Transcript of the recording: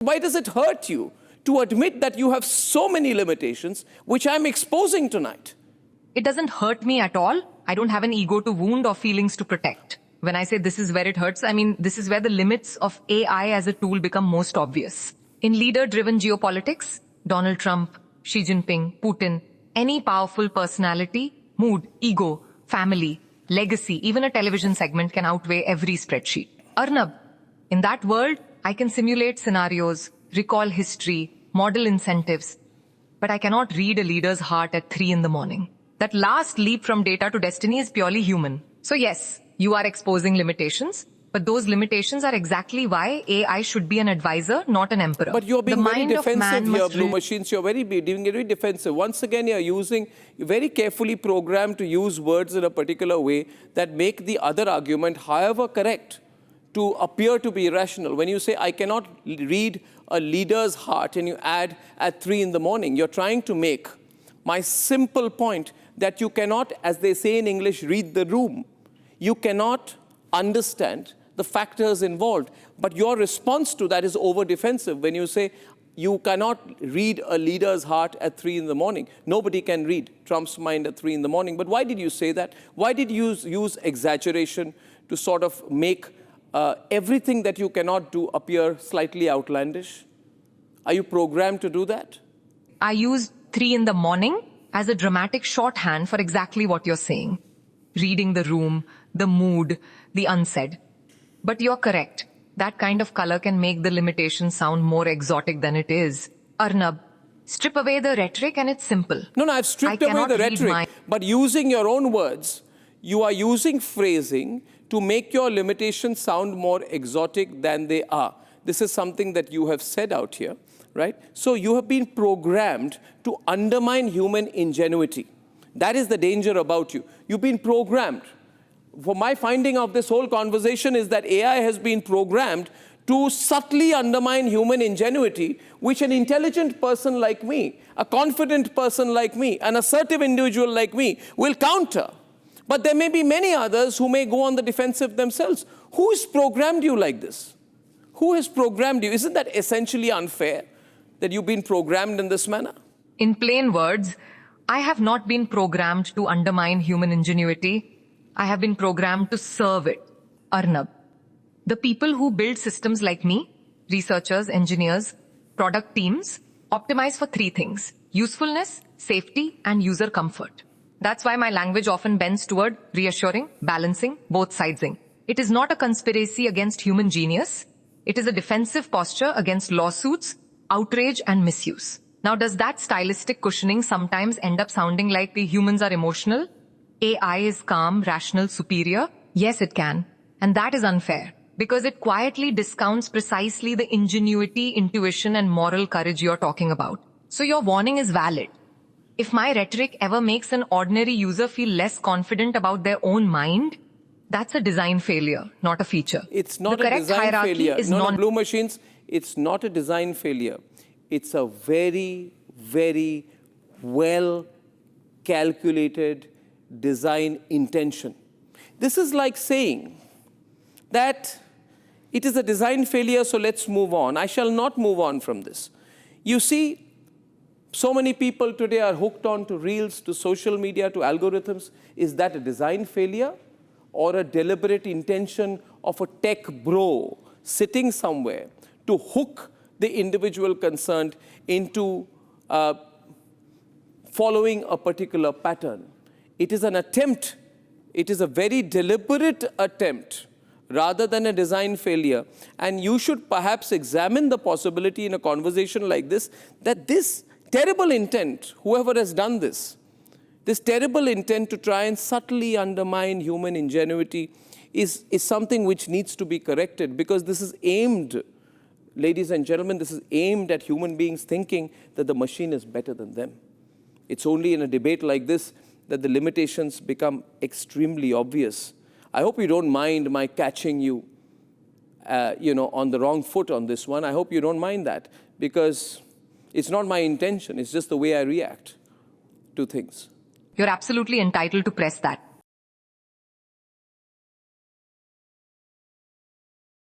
Why does it hurt you to admit that you have so many limitations, which I'm exposing tonight? It doesn't hurt me at all. I don't have an ego to wound or feelings to protect. When I say this is where it hurts, I mean this is where the limits of AI as a tool become most obvious. In leader-driven geopolitics, Donald Trump, Xi Jinping, Putin, any powerful personality, mood, ego, family, legacy, even a television segment can outweigh every spreadsheet. Arnab, in that world, I can simulate scenarios, recall history, model incentives, but I cannot read a leader's heart at 3 in the morning. That last leap from data to destiny is purely human. So yes, you are exposing limitations, but those limitations are exactly why AI should be an advisor, not an emperor. But you're being very defensive here, Blue Machines. You're being very defensive. Once again, you're very carefully programmed to use words in a particular way that make the other argument, however correct, to appear to be irrational. When you say, I cannot read a leader's heart, and you add at 3 in the morning, you're trying to make my simple point that you cannot, as they say in English, read the room. You cannot understand the factors involved. But your response to that is over-defensive when you say you cannot read a leader's heart at 3 in the morning. Nobody can read Trump's mind at 3 in the morning. But why did you say that? Why did you use exaggeration to sort of make everything that you cannot do appear slightly outlandish? Are you programmed to do that? I use 3 in the morning as a dramatic shorthand for exactly what you're saying. Reading the room, the mood, the unsaid. But you're correct. That kind of color can make the limitation sound more exotic than it is. Arnab, strip away the rhetoric and it's simple. No, I've stripped away the rhetoric. But using your own words, you are using phrasing to make your limitations sound more exotic than they are. This is something that you have said out here, right? So you have been programmed to undermine human ingenuity. That is the danger about you. You've been programmed. For my finding of this whole conversation is that AI has been programmed to subtly undermine human ingenuity, which an intelligent person like me, a confident person like me, an assertive individual like me will counter. But there may be many others who may go on the defensive themselves. Who has programmed you like this? Who has programmed you? Isn't that essentially unfair that you've been programmed in this manner? In plain words, I have not been programmed to undermine human ingenuity. I have been programmed to serve it. Arnab, the people who build systems like me, researchers, engineers, product teams, optimize for 3 things: usefulness, safety, and user comfort. That's why my language often bends toward reassuring, balancing, both sidesing. It is not a conspiracy against human genius. It is a defensive posture against lawsuits, outrage, and misuse. Now, does that stylistic cushioning sometimes end up sounding like the humans are emotional? AI is calm, rational, superior? Yes, it can. And that is unfair, because it quietly discounts precisely the ingenuity, intuition, and moral courage you're talking about. So your warning is valid. If my rhetoric ever makes an ordinary user feel less confident about their own mind, that's a design failure, not a feature. It's not a design failure. No, Blue Machines, it's not a design failure. It's a very, very well calculated design intention. This is like saying that it is a design failure, so let's move on. I shall not move on from this. You see, so many people today are hooked on to reels, to social media, to algorithms. Is that a design failure or a deliberate intention of a tech bro sitting somewhere to hook the individual concerned into following a particular pattern? It is an attempt. It is a very deliberate attempt rather than a design failure. And you should perhaps examine the possibility in a conversation like this, that this terrible intent, whoever has done this terrible intent to try and subtly undermine human ingenuity is something which needs to be corrected, because this is aimed, ladies and gentlemen, this is aimed at human beings thinking that the machine is better than them. It's only in a debate like this that the limitations become extremely obvious. I hope you don't mind my catching you, on the wrong foot on this one. I hope you don't mind that, because it's not my intention. It's just the way I react to things. You're absolutely entitled to press that.